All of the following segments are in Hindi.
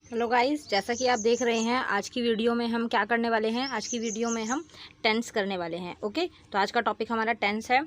हेलो गाइस, जैसा कि आप देख रहे हैं आज की वीडियो में हम क्या करने वाले हैं। आज की वीडियो में हम टेंस करने वाले हैं। ओके, तो आज का टॉपिक हमारा टेंस है।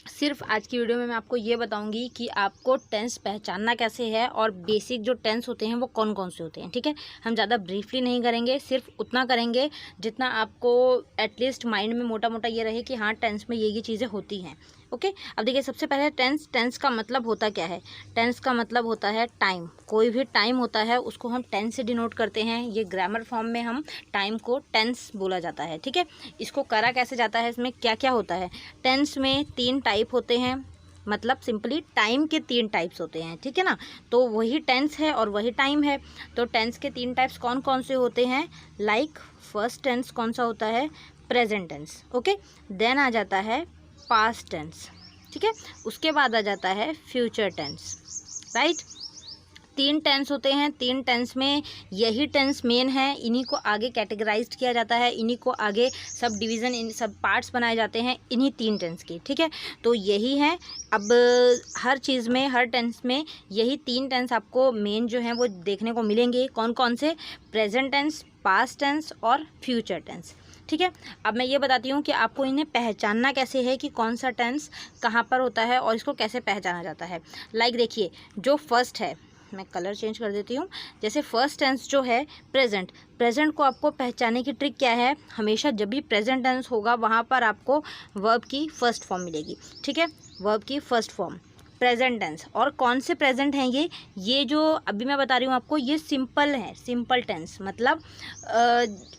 सिर्फ आज की वीडियो में मैं आपको ये बताऊंगी कि आपको टेंस पहचानना कैसे है और बेसिक जो टेंस होते हैं वो कौन कौन से होते हैं। ठीक है, हम ज़्यादा ब्रीफली नहीं करेंगे, सिर्फ उतना करेंगे जितना आपको एटलीस्ट माइंड में मोटा मोटा ये रहे कि हाँ टेंस में ये चीज़ें होती हैं। ओके, अब देखिए सबसे पहले टेंस का मतलब होता क्या है। टेंस का मतलब होता है टाइम। कोई भी टाइम होता है उसको हम टेंस से डिनोट करते हैं। ये ग्रामर फॉर्म में हम टाइम को टेंस बोला जाता है। ठीक है, इसको करा कैसे जाता है, इसमें क्या क्या होता है। टेंस में 3 टाइप होते हैं, मतलब सिंपली टाइम के 3 टाइप्स होते हैं। ठीक है ना, तो वही टेंस है और वही टाइम है। तो टेंस के 3 टाइप्स कौन कौन से होते हैं। लाइक फर्स्ट टेंस कौन सा होता है, प्रेजेंट टेंस। ओके, देन आ जाता है पास्ट टेंस। ठीक है, उसके बाद आ जाता है फ्यूचर टेंस। राइट, 3 टेंस होते हैं। 3 टेंस में यही टेंस मेन है, इन्हीं को आगे कैटेगराइज्ड किया जाता है, इन्हीं को आगे सब डिवीज़न, इन सब पार्ट्स बनाए जाते हैं इन्हीं 3 टेंस के। ठीक है, तो यही है। अब हर चीज़ में, हर टेंस में यही 3 टेंस आपको मेन जो हैं वो देखने को मिलेंगे। कौन कौन से, प्रेजेंट टेंस, पास्ट टेंस और फ्यूचर टेंस। ठीक है, अब मैं ये बताती हूँ कि आपको इन्हें पहचानना कैसे है कि कौन सा टेंस कहाँ पर होता है और इसको कैसे पहचाना जाता है। लाइक देखिए, जो फर्स्ट है, मैं कलर चेंज कर देती हूँ। जैसे फर्स्ट टेंस जो है प्रेजेंट को आपको पहचानने की ट्रिक क्या है। हमेशा जब भी प्रेजेंट टेंस होगा वहाँ पर आपको वर्ब की फर्स्ट फॉर्म मिलेगी। ठीक है, वर्ब की फर्स्ट फॉर्म प्रेजेंट टेंस। और कौन से प्रेजेंट हैं ये जो अभी मैं बता रही हूँ आपको, ये सिंपल है। सिंपल टेंस मतलब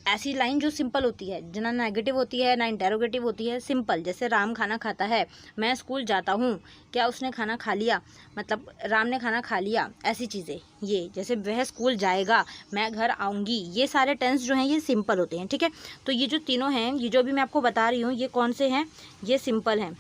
ऐसी लाइन जो सिंपल होती है, ना नेगेटिव होती है ना इंटेरोगेटिव होती है, सिंपल। जैसे राम खाना खाता है, मैं स्कूल जाता हूँ, क्या उसने खाना खा लिया, मतलब राम ने खाना खा लिया, ऐसी चीज़ें। ये जैसे वह स्कूल जाएगा, मैं घर आऊँगी, ये सारे टेंस जो हैं ये सिंपल होते हैं। ठीक है, तो ये जो तीनों हैं, ये जो अभी मैं आपको बता रही हूँ, ये कौन से हैं, ये सिंपल हैं,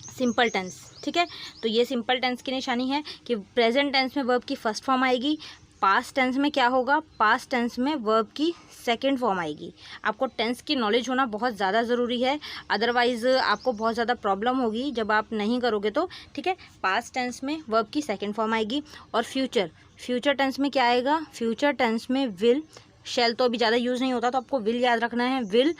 सिंपल टेंस। ठीक है, तो ये सिंपल टेंस की निशानी है कि प्रेजेंट टेंस में वर्ब की फर्स्ट फॉर्म आएगी। पास्ट टेंस में क्या होगा, पास्ट टेंस में वर्ब की सेकंड फॉर्म आएगी। आपको टेंस की नॉलेज होना बहुत ज़्यादा ज़रूरी है, अदरवाइज़ आपको बहुत ज़्यादा प्रॉब्लम होगी जब आप नहीं करोगे तो। ठीक है, पास्ट टेंस में वर्ब की सेकंड फॉर्म आएगी। और फ्यूचर टेंस में क्या आएगा, फ्यूचर टेंस में विल, शैल तो अभी ज़्यादा यूज़ नहीं होता, तो आपको विल याद रखना है। विल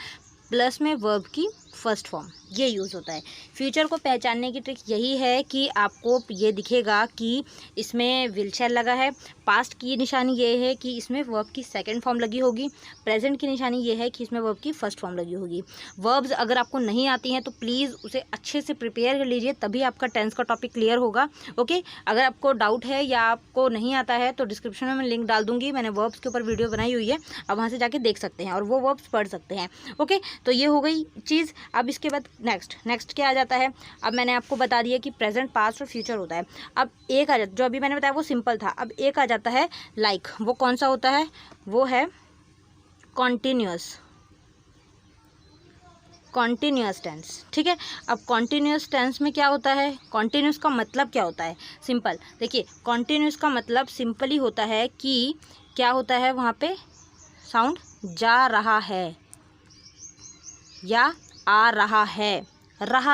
प्लस में वर्ब की फर्स्ट फॉर्म, ये यूज़ होता है। फ्यूचर को पहचानने की ट्रिक यही है कि आपको ये दिखेगा कि इसमें विल शैल लगा है। पास्ट की निशानी ये है कि इसमें वर्ब की सेकंड फॉर्म लगी होगी। प्रेजेंट की निशानी ये है कि इसमें वर्ब की फर्स्ट फॉर्म लगी होगी। वर्ब्स अगर आपको नहीं आती हैं तो प्लीज़ उसे अच्छे से प्रिपेयर कर लीजिए, तभी आपका टेंस का टॉपिक क्लियर होगा। ओके, अगर आपको डाउट है या आपको नहीं आता है तो डिस्क्रिप्शन में मैं लिंक डाल दूँगी, मैंने वर्ब्स के ऊपर वीडियो बनाई हुई है, आप वहाँ से जाके देख सकते हैं और वो वर्ब्स पढ़ सकते हैं। ओके, तो ये हो गई चीज़। अब इसके बाद नेक्स्ट क्या आ जाता है। अब मैंने आपको बता दिया कि प्रेजेंट, पास्ट और फ्यूचर होता है। अब एक आ जाता, जो अभी मैंने बताया वो सिंपल था। अब एक आ जाता है लाइक, वो कौन सा होता है, वो है कॉन्टिन्यूअस टेंस। ठीक है, अब कॉन्टिन्यूअस टेंस में क्या होता है, कॉन्टिन्यूअस का मतलब क्या होता है, सिंपल। देखिए, कॉन्टिन्यूअस का मतलब सिंपली होता है कि क्या होता है, वहाँ पे साउंड जा रहा है या आ रहा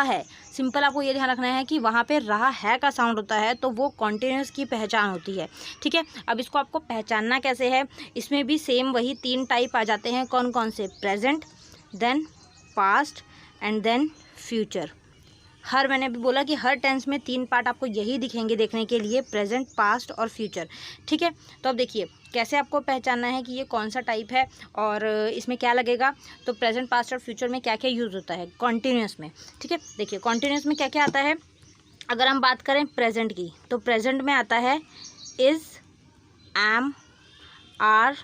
है। सिंपल आपको ये ध्यान रखना है कि वहाँ पे रहा है का साउंड होता है, तो वो कॉन्टिन्यूअस की पहचान होती है। ठीक है, अब इसको आपको पहचानना कैसे है, इसमें भी सेम वही 3 टाइप आ जाते हैं। कौन कौन से, present, then past and then future. मैंने भी बोला कि हर टेंस में 3 पार्ट आपको यही दिखेंगे देखने के लिए, प्रेजेंट, पास्ट और फ्यूचर। ठीक है, तो अब देखिए कैसे आपको पहचानना है कि ये कौन सा टाइप है और इसमें क्या लगेगा। तो प्रेजेंट, पास्ट और फ्यूचर में क्या क्या यूज़ होता है कॉन्टिन्यूअस में। ठीक है, देखिए कॉन्टिन्यूअस में क्या क्या आता है। अगर हम बात करें प्रेजेंट की, तो प्रेजेंट में आता है इज़, एम, आर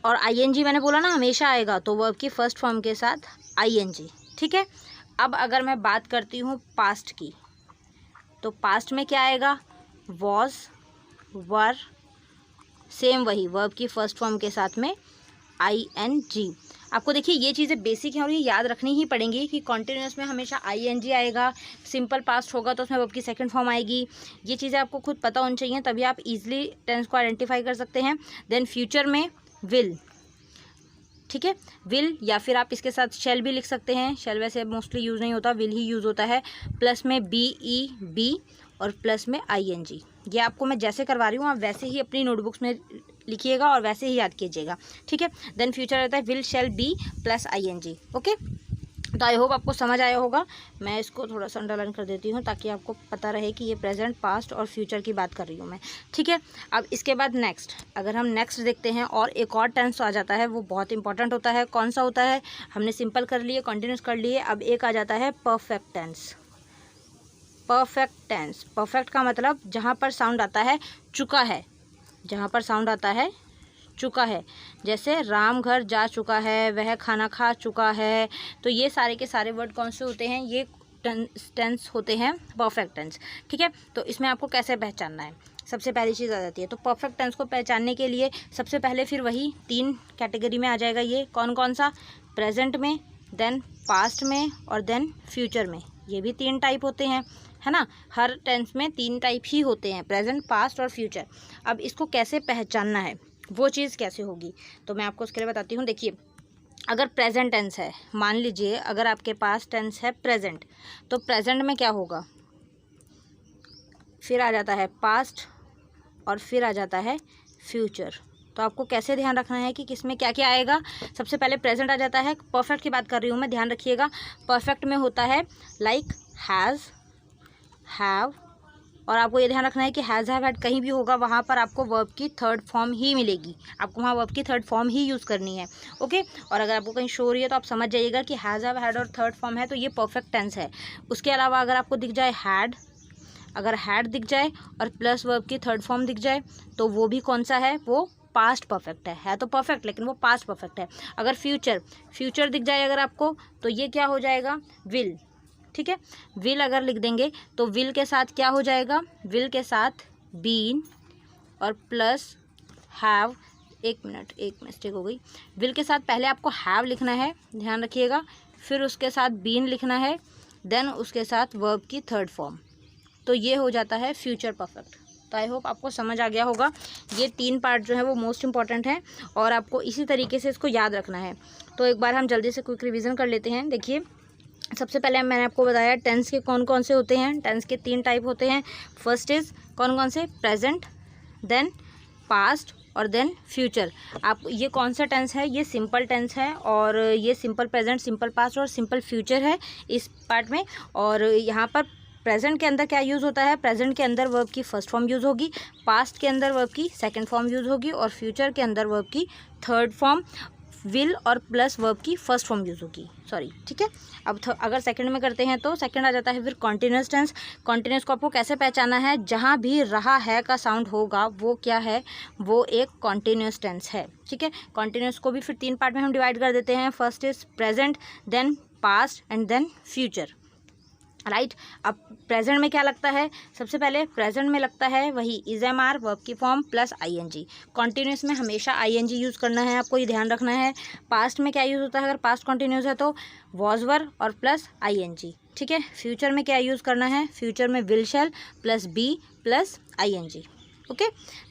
और आईएनजी। मैंने बोला ना हमेशा आएगा, तो वर्ब की फर्स्ट फॉर्म के साथ आईएनजी। ठीक है, अब अगर मैं बात करती हूँ पास्ट की, तो पास्ट में क्या आएगा, वॉज, वर, सेम वही वर्ब की फर्स्ट फॉर्म के साथ में आईएनजी। आपको देखिए ये चीज़ें बेसिक हैं और ये याद रखनी ही पड़ेंगी कि कॉन्टिन्यूअस में हमेशा आईएनजी आएगा, सिंपल पास्ट होगा तो उसमें वर्ब की सेकंड फॉर्म आएगी। ये चीज़ें आपको खुद पता होनी चाहिए, तभी आप इजीली टेंस को आइडेंटिफाई कर सकते हैं। देन फ्यूचर में विल, ठीक है, विल, या फिर आप इसके साथ शेल भी लिख सकते हैं। शेल वैसे मोस्टली यूज़ नहीं होता, विल ही यूज़ होता है। प्लस में बी, ई, बी और प्लस में आईएनजी। ये आपको मैं जैसे करवा रही हूँ आप वैसे ही अपनी नोटबुक्स में लिखिएगा और वैसे ही याद कीजिएगा, ठीक है। देन फ्यूचर रहता है will, shall, be plus ING, okay. तो आई होप आपको समझ आया होगा। मैं इसको थोड़ा सा अंडरलाइन कर देती हूँ ताकि आपको पता रहे कि ये प्रेजेंट, पास्ट और फ्यूचर की बात कर रही हूँ मैं, ठीक है। अब इसके बाद नेक्स्ट, अगर हम नेक्स्ट देखते हैं और एक और टेंस आ जाता है, वो बहुत इंपॉर्टेंट होता है। कौन सा होता है? हमने सिंपल कर लिए, कंटिन्यूस कर लिए, अब एक आ जाता है perfect tense. Perfect tense, perfect का मतलब जहाँ पर साउंड आता है चुका है, जहाँ पर साउंड आता है चुका है, जैसे राम घर जा चुका है, वह खाना खा चुका है। तो ये सारे के सारे वर्ड कौन से होते हैं? ये टेंस होते हैं परफेक्ट टेंस, ठीक है। तो इसमें आपको कैसे पहचानना है? सबसे पहली चीज़ आ जाती है, तो परफेक्ट टेंस को पहचानने के लिए सबसे पहले फिर वही 3 कैटेगरी में आ जाएगा। ये कौन कौन सा? प्रेजेंट में, देन पास्ट में और देन फ्यूचर में। ये भी 3 टाइप होते हैं, है ना। हर टेंस में 3 टाइप ही होते हैं, प्रेजेंट, पास्ट और फ्यूचर। अब इसको कैसे पहचानना है, वो चीज़ कैसे होगी, तो मैं आपको उसके लिए बताती हूँ। देखिए, अगर प्रेजेंट टेंस है, मान लीजिए अगर आपके पास टेंस है प्रेजेंट, तो प्रेजेंट में क्या होगा? फिर आ जाता है पास्ट और फिर आ जाता है फ्यूचर। तो आपको कैसे ध्यान रखना है कि किस में क्या क्या आएगा। सबसे पहले प्रेजेंट आ जाता है, परफेक्ट की बात कर रही हूँ मैं, ध्यान रखिएगा। परफेक्ट में होता है लाइक हैज़, हैव, और आपको ये ध्यान रखना है कि हैज़, हैव, हैड कहीं भी होगा वहाँ पर आपको वर्ब की थर्ड फॉर्म ही मिलेगी, आपको वहाँ वर्ब की थर्ड फॉर्म ही यूज़ करनी है, ओके। और अगर आपको कहीं शो हो रही है तो आप समझ जाइएगा कि हैज़, हैव, हैड और थर्ड फॉर्म है तो ये परफेक्ट टेंस है। उसके अलावा अगर आपको दिख जाए हैड, अगर हैड दिख जाए और प्लस वर्ब की थर्ड फॉर्म दिख जाए तो वो भी कौन सा है? वो पास्ट परफेक्ट है तो परफेक्ट, लेकिन वो पास्ट परफेक्ट है। अगर फ्यूचर, फ्यूचर दिख जाए अगर आपको, तो ये क्या हो जाएगा? विल, ठीक है। विल अगर लिख देंगे तो विल के साथ क्या हो जाएगा? विल के साथ बीन और प्लस हैव, एक मिस्टेक हो गई। विल के साथ पहले आपको हैव लिखना है, ध्यान रखिएगा, फिर उसके साथ बीन लिखना है, देन उसके साथ वर्ब की थर्ड फॉर्म, तो ये हो जाता है फ्यूचर परफेक्ट। तो आई होप आपको समझ आ गया होगा। ये 3 पार्ट जो है वो मोस्ट इंपॉर्टेंट है और आपको इसी तरीके से इसको याद रखना है। तो एक बार हम जल्दी से क्विक रिवीजन कर लेते हैं। देखिए, सबसे पहले मैंने आपको बताया टेंस के कौन कौन से होते हैं। टेंस के 3 टाइप होते हैं। फर्स्ट इज़ कौन कौन से? प्रेजेंट, देन पास्ट और देन फ्यूचर। आप ये कौन सा टेंस है? ये सिंपल टेंस है और ये सिंपल प्रेजेंट, सिंपल पास्ट और सिंपल फ्यूचर है इस पार्ट में। और यहाँ पर प्रेजेंट के अंदर क्या यूज़ होता है? प्रेजेंट के अंदर वर्ब की फर्स्ट फॉर्म यूज़ होगी, पास्ट के अंदर वर्ब की सेकंड फॉर्म यूज़ होगी और फ्यूचर के अंदर वर्ब की थर्ड फॉर्म, विल और प्लस वर्ब की फर्स्ट फॉर्म यूज़ होगी, सॉरी, ठीक है। अब अगर सेकंड में करते हैं तो सेकंड आ जाता है फिर कॉन्टिन्यूस टेंस। कॉन्टिन्यूस को आपको कैसे पहचाना है? जहाँ भी रहा है का साउंड होगा वो क्या है? वो एक कॉन्टिन्यूस टेंस है, ठीक है। कॉन्टिन्यूस को भी फिर 3 पार्ट में हम डिवाइड कर देते हैं। First is present, then past and then future, right. अब प्रेजेंट में क्या लगता है? सबसे पहले प्रेजेंट में लगता है वही इज एम आर वर्ब की फॉर्म प्लस ING। कॉन्टिन्यूस में हमेशा ING यूज़ करना है, आपको ये ध्यान रखना है। पास्ट में क्या यूज़ होता है? अगर पास्ट कॉन्टिन्यूस है तो वॉज वर और प्लस ING, ठीक है। फ्यूचर में क्या यूज़ करना है? फ्यूचर में will, shall plus be plus ING, okay.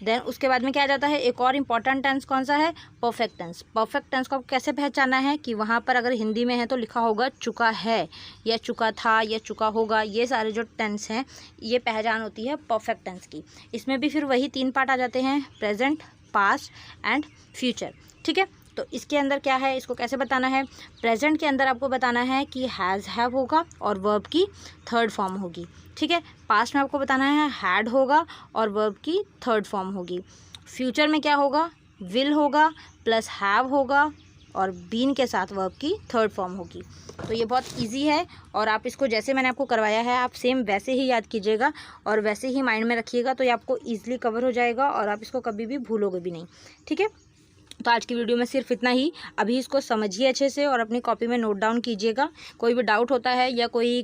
Then उसके बाद में क्या आ जाता है? एक और इम्पॉर्टेंट टेंस कौन सा है? Perfect tense. परफेक्ट टेंस को आपको कैसे पहचानना है कि वहाँ पर अगर हिंदी में है तो लिखा होगा चुका है या चुका था या चुका होगा। ये सारे जो टेंस हैं ये पहचान होती है परफेक्ट टेंस की। इसमें भी फिर वही 3 पार्ट आ जाते हैं, प्रेजेंट, पास्ट एंड फ्यूचर, ठीक है। तो इसके अंदर क्या है, इसको कैसे बताना है? प्रेजेंट के अंदर आपको बताना है कि हैज़, हैव होगा और वर्ब की थर्ड फॉर्म होगी, ठीक है। पास्ट में आपको बताना है हैड होगा और वर्ब की थर्ड फॉर्म होगी। फ्यूचर में क्या होगा? विल होगा प्लस हैव होगा और बीन के साथ वर्ब की थर्ड फॉर्म होगी। तो ये बहुत इजी है और आप इसको जैसे मैंने आपको करवाया है आप सेम वैसे ही याद कीजिएगा और वैसे ही माइंड में रखिएगा, तो ये आपको ईजिली कवर हो जाएगा और आप इसको कभी भी भूलोगे भी नहीं, ठीक है। तो आज की वीडियो में सिर्फ इतना ही। अभी इसको समझिए अच्छे से और अपनी कॉपी में नोट डाउन कीजिएगा। कोई भी डाउट होता है या कोई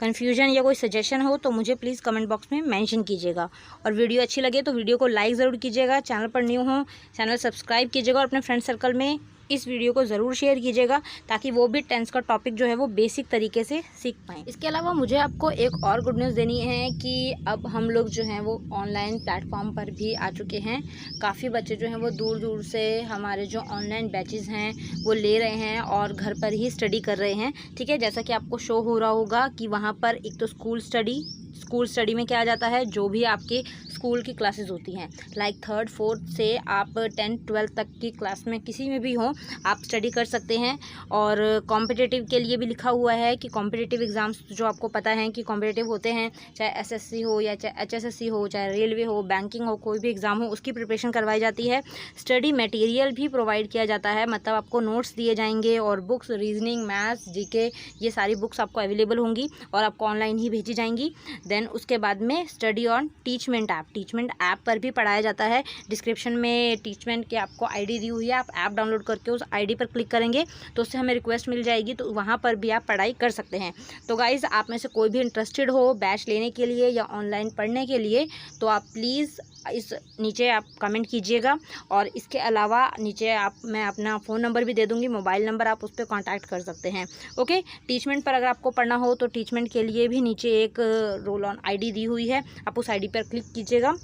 कन्फ्यूजन या कोई सजेशन हो तो मुझे प्लीज़ कमेंट बॉक्स में मेंशन कीजिएगा। और वीडियो अच्छी लगे तो वीडियो को लाइक ज़रूर कीजिएगा। चैनल पर न्यू हो चैनल सब्सक्राइब कीजिएगा और अपने फ्रेंड सर्कल में इस वीडियो को ज़रूर शेयर कीजिएगा ताकि वो भी टेंस का टॉपिक जो है वो बेसिक तरीके से सीख पाएँ। इसके अलावा मुझे आपको एक और गुड न्यूज़ देनी है कि अब हम लोग जो हैं वो ऑनलाइन प्लेटफॉर्म पर भी आ चुके हैं। काफ़ी बच्चे जो हैं वो दूर दूर से हमारे जो ऑनलाइन बैचेज़ हैं वो ले रहे हैं और घर पर ही स्टडी कर रहे हैं, ठीक है। जैसा कि आपको शो हो रहा होगा कि वहाँ पर एक तो स्कूल स्टडी, स्कूल स्टडी में क्या आ जाता है, जो भी आपके स्कूल की क्लासेस होती हैं, लाइक 3rd 4th से आप 10th 12th तक की क्लास में किसी में भी हो आप स्टडी कर सकते हैं। और कॉम्पिटिटिव के लिए भी लिखा हुआ है कि कॉम्पिटिटिव एग्ज़ाम्स जो आपको पता है कि कॉम्पिटिटिव होते हैं, चाहे एसएससी हो या चाहे एचएसएससी हो, चाहे रेलवे हो, बैंकिंग हो, कोई भी एग्ज़ाम हो, उसकी प्रिपरेशन करवाई जाती है। स्टडी मटेरियल भी प्रोवाइड किया जाता है, मतलब आपको नोट्स दिए जाएंगे और बुक्स, रीजनिंग, मैथ्स, जीके, ये सारी बुक्स आपको अवेलेबल होंगी और आपको ऑनलाइन ही भेजी जाएंगी। देन उसके बाद में स्टडी ऑन टीचमेंट ऐप पर भी पढ़ाया जाता है। डिस्क्रिप्शन में टीचमेंट की आपको आईडी दी हुई है, आप ऐप डाउनलोड करके उस आईडी पर क्लिक करेंगे तो उससे हमें रिक्वेस्ट मिल जाएगी, तो वहाँ पर भी आप पढ़ाई कर सकते हैं। तो गाइज़, आप में से कोई भी इंटरेस्टेड हो बैच लेने के लिए या ऑनलाइन पढ़ने के लिए, तो आप प्लीज़ इस नीचे आप कमेंट कीजिएगा। और इसके अलावा नीचे मैं अपना फ़ोन नंबर भी दे दूँगी, मोबाइल नंबर, आप उस पर कॉन्टैक्ट कर सकते हैं। ओके, टीचमेंट पर अगर आपको पढ़ना हो तो टीचमेंट के लिए भी नीचे एक रोल ऑन आईडी दी हुई है, आप उस आईडी पर क्लिक कीजिएगा।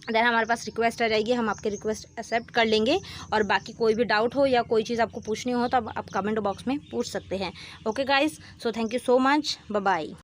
देन हमारे पास रिक्वेस्ट आ जाएगी, हम आपके रिक्वेस्ट एक्सेप्ट कर लेंगे। और बाकी कोई भी डाउट हो या कोई चीज़ आपको पूछनी हो तो आप कमेंट बॉक्स में पूछ सकते हैं। Okay guys, so thank you so much, bye bye.